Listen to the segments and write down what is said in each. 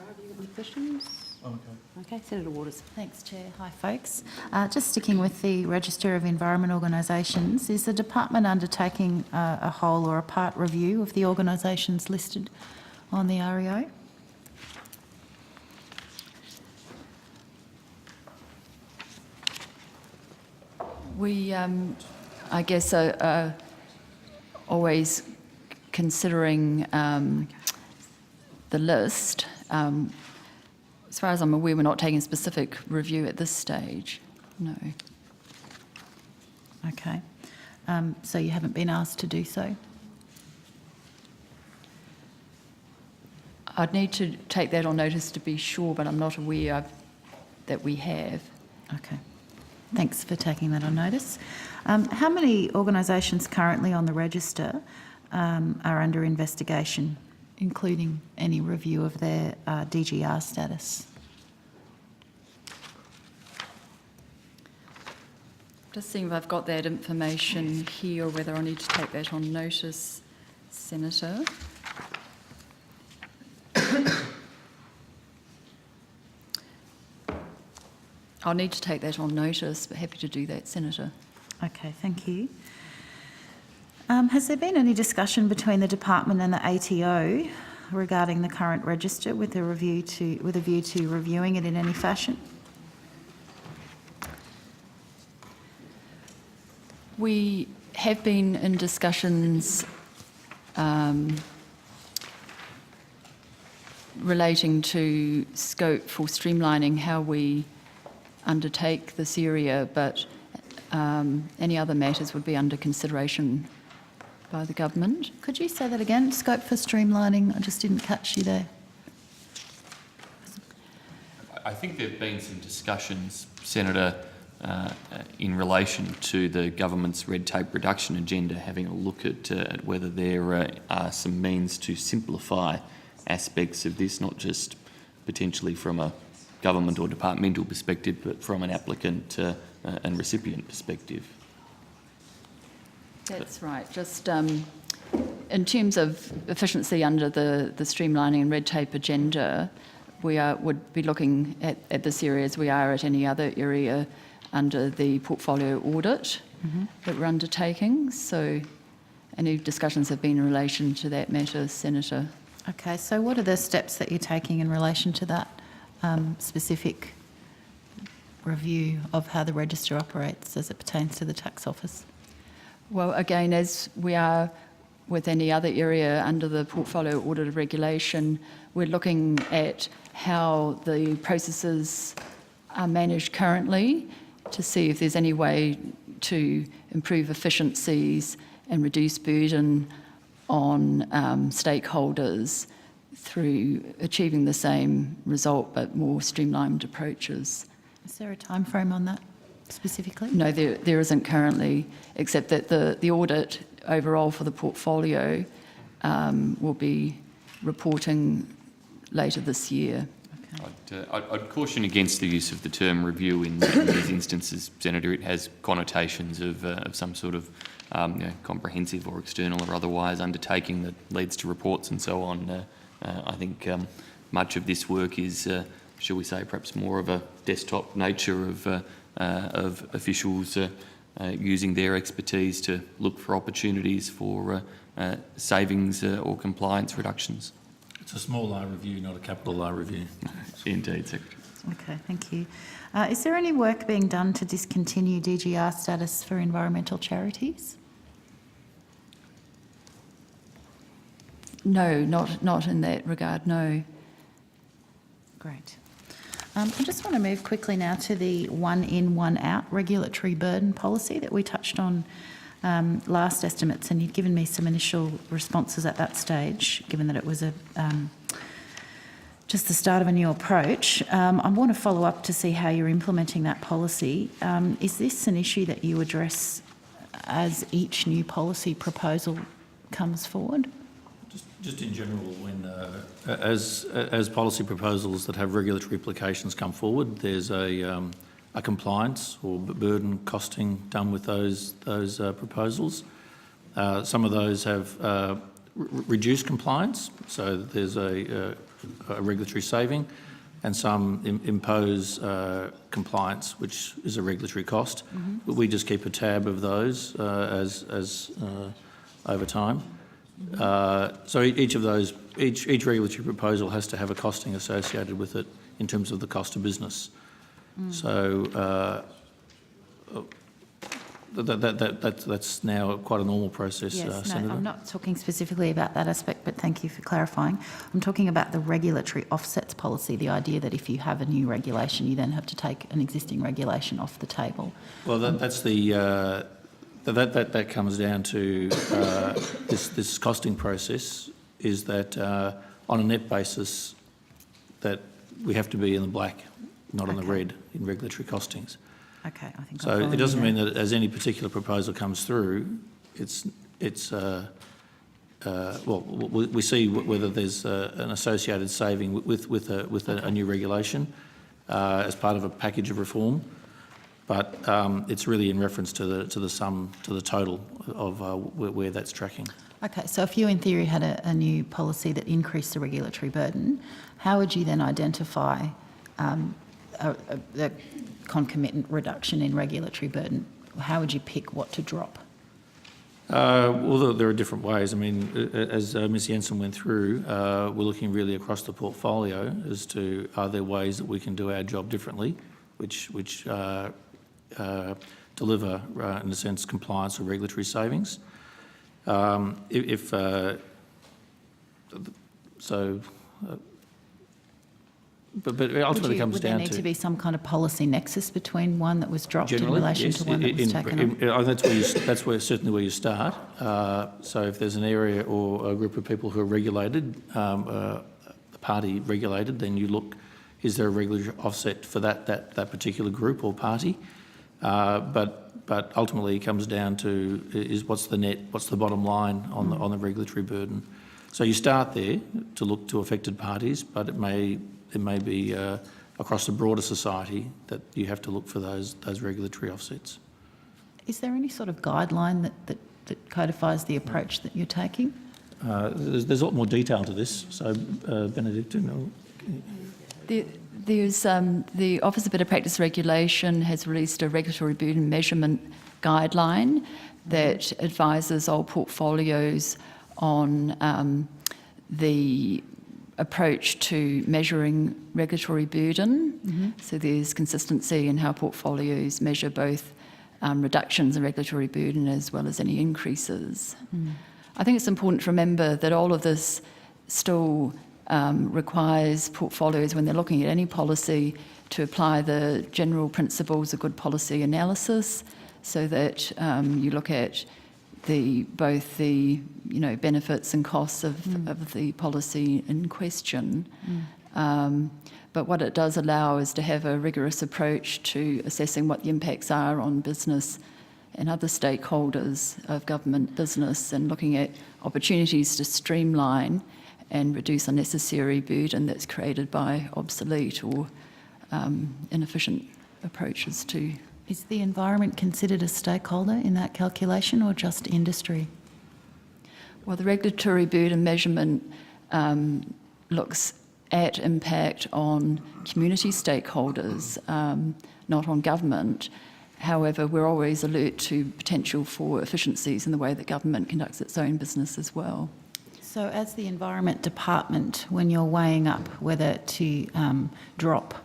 have you got any questions? Okay. Okay, Senator Waters. Thanks, Chair. Hi, folks. Just sticking with the Register of Environment Organisations, is the department undertaking a whole or a part review of the organisations listed on the REO? We, I guess, are always considering the list. As far as I'm aware, we're not taking a specific review at this stage. No. Okay. So you haven't been asked to do so? I'd need to take that on notice to be sure, but I'm not aware that we have. Okay. Thanks for taking that on notice. How many organisations currently on the register are under investigation, including any review of their DGR status? Just seeing if I've got that information here or whether I need to take that on notice, Senator. I'll need to take that on notice, but happy to do that, Senator. Okay, thank you. Has there been any discussion between the department and the ATO regarding the current register with a view to reviewing it in any fashion? We have been in discussions relating to scope for streamlining how we undertake this area, but any other matters would be under consideration by the government. Could you say that again? Scope for streamlining? I just didn't catch you there. I think there have been some discussions, Senator, in relation to the government's red tape reduction agenda, having a look at whether there are some means to simplify aspects of this, not just potentially from a government or departmental perspective, but from an applicant and recipient perspective. That's right. Just in terms of efficiency under the streamlining and red tape agenda, we would be looking at this area as we are at any other area under the portfolio audit that we're undertaking. So any discussions have been in relation to that matter, Senator. Okay, so what are the steps that you're taking in relation to that specific review of how the register operates as it pertains to the tax office? Well, again, as we are with any other area under the portfolio audit of regulation, we're looking at how the processes are managed currently to see if there's any way to improve efficiencies and reduce burden on stakeholders through achieving the same result but more streamlined approaches. Is there a time frame on that specifically? No, there isn't currently, except that the audit overall for the portfolio will be reporting later this year. Okay. I'd caution against the use of the term review in these instances, Senator. It has connotations of some sort of comprehensive or external or otherwise undertaking that leads to reports and so on. I think much of this work is, shall we say, perhaps more of a desktop nature of officials using their expertise to look for opportunities for savings or compliance reductions. It's a small R review, not a capital R review. Indeed, Secretary. Okay, thank you. Is there any work being done to discontinue DGR status for environmental charities? No, not in that regard, no. Great. I just want to move quickly now to the one in, one out regulatory burden policy that we touched on last estimates, and you'd given me some initial responses at that stage, given that it was just the start of a new approach. I want to follow up to see how you're implementing that policy. Is this an issue that you address as each new policy proposal comes forward? Just in general, when as policy proposals that have regulatory implications come forward, there's a compliance or burden costing done with those proposals. Some of those have reduced compliance, so there's a a regulatory saving, and some impose compliance, which is a regulatory cost. But we just keep a tab of those as over time. So each regulatory proposal has to have a costing associated with it in terms of the cost of business. So that's now quite a normal process, Yes, Senator. no, I'm not talking specifically about that aspect, but thank you for clarifying. I'm talking about the regulatory offsets policy, the idea that if you have a new regulation, you then have to take an existing regulation off the table. Well, that's the that comes down to this costing process is that on a net basis that we have to be in the black, not in the red in regulatory costings. Okay, I think So it doesn't mean that as any particular proposal comes through, well, we see whether there's an associated saving with a new regulation as part of a package of reform, but it's really in reference to the sum, to the total of where that's tracking. Okay, so if you in theory had a new policy that increased the regulatory burden, how would you then identify the concomitant reduction in regulatory burden? How would you pick what to drop? Well, there are different ways. I mean, as Ms Jensen went through, we're looking really across the portfolio as to are there ways that we can do our job differently, which deliver, in a sense, compliance or regulatory savings. But ultimately it comes would down there need to be some kind of policy nexus between one that was dropped in relation to one that was taken on? That's certainly where you start. So if there's an area or a group of people who are regulated, party regulated, then you look, is there a regulatory offset for that particular group or party? But ultimately it comes down to is what's the net, what's the bottom line on the regulatory burden. So you start there to look to affected parties, but it may be across the broader society that you have to look for those regulatory offsets. Is there any sort of guideline that codifies the approach that you're taking? There's a lot more detail to this, so Benedict, There's the Office of Better Practice Regulation has released a regulatory burden measurement guideline that advises all portfolios on the approach to measuring regulatory burden. So there's consistency in how portfolios measure both reductions in regulatory burden as well as any increases. I think it's important to remember that all of this still requires portfolios, when they're looking at any policy, to apply the general principles of good policy analysis, so that you look at both the benefits and costs of the policy in question. But what it does allow is to have a rigorous approach to assessing what the impacts are on business and other stakeholders of government business, and looking at opportunities to streamline and reduce unnecessary burden that's created by obsolete or inefficient approaches to. Is the environment considered a stakeholder in that calculation, or just industry? Well, the regulatory burden measurement looks at impact on community stakeholders, not on government. However, we're always alert to potential for efficiencies in the way that government conducts its own business as well. So as the Environment Department, when you're weighing up whether to drop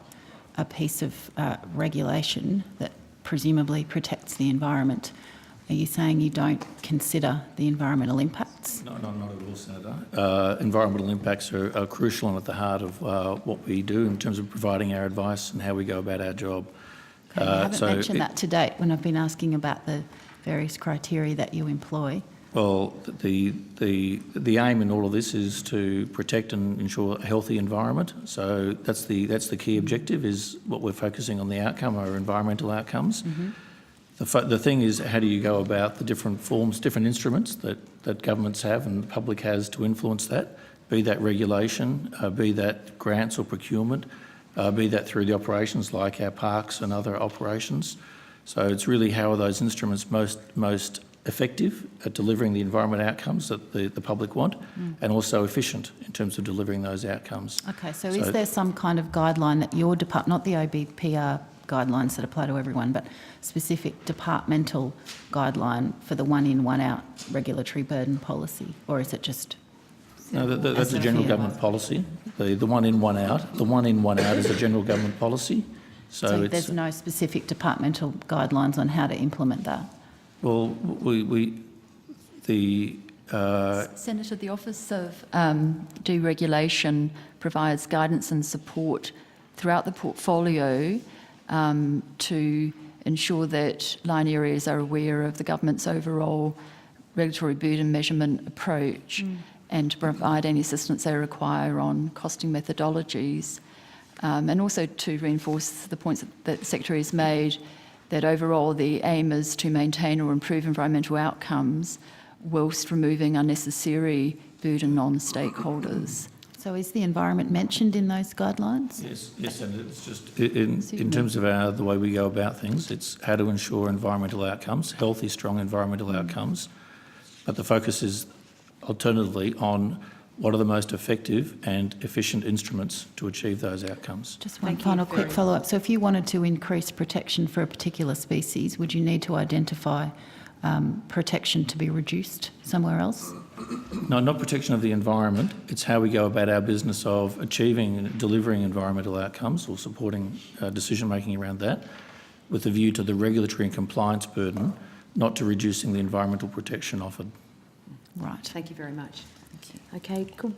a piece of regulation that presumably protects the environment, are you saying you don't consider the environmental impacts? No, not at all, Senator. Environmental impacts are crucial and at the heart of what we do in terms of providing our advice and how we go about our job. Okay, you haven't mentioned that to date when I've been asking about the various criteria that you employ. Well, the aim in all of this is to protect and ensure a healthy environment. So that's the key objective, is what we're focusing on, the outcome, our environmental outcomes. The thing is, how do you go about the different forms, different instruments that governments have and the public has to influence that, be that regulation, be that grants or procurement, be that through the operations like our parks and other operations. So it's really how are those instruments most effective at delivering the environment outcomes that the public want, and also efficient in terms of delivering those outcomes. Okay, so is there some kind of guideline that your department, not the OBPR guidelines that apply to everyone, but specific departmental guideline for the one in, one out regulatory burden policy? Or is it just... No, that's a general government policy. The one in, one out. The one in, one out is a general government policy. So there's no specific departmental guidelines on how to implement that? Well, Senator, the Office of Deregulation provides guidance and support throughout the portfolio to ensure that line areas are aware of the government's overall regulatory burden measurement approach and to provide any assistance they require on costing methodologies. And also to reinforce the points that the Secretary has made, that overall the aim is to maintain or improve environmental outcomes whilst removing unnecessary burden on stakeholders. So is the environment mentioned in those guidelines? Yes, and it's just in terms of the way we go about things, it's how to ensure environmental outcomes, healthy, strong environmental outcomes, but the focus is alternatively on what are the most effective and efficient instruments to achieve those outcomes. Just one final quick follow-up. So if you wanted to increase protection for a particular species, would you need to identify protection to be reduced somewhere else? No, not protection of the environment. It's how we go about our business of achieving and delivering environmental outcomes or supporting decision-making around that with a view to the regulatory and compliance burden, not to reducing the environmental protection offered. Right. Thank you very much. Okay, cool.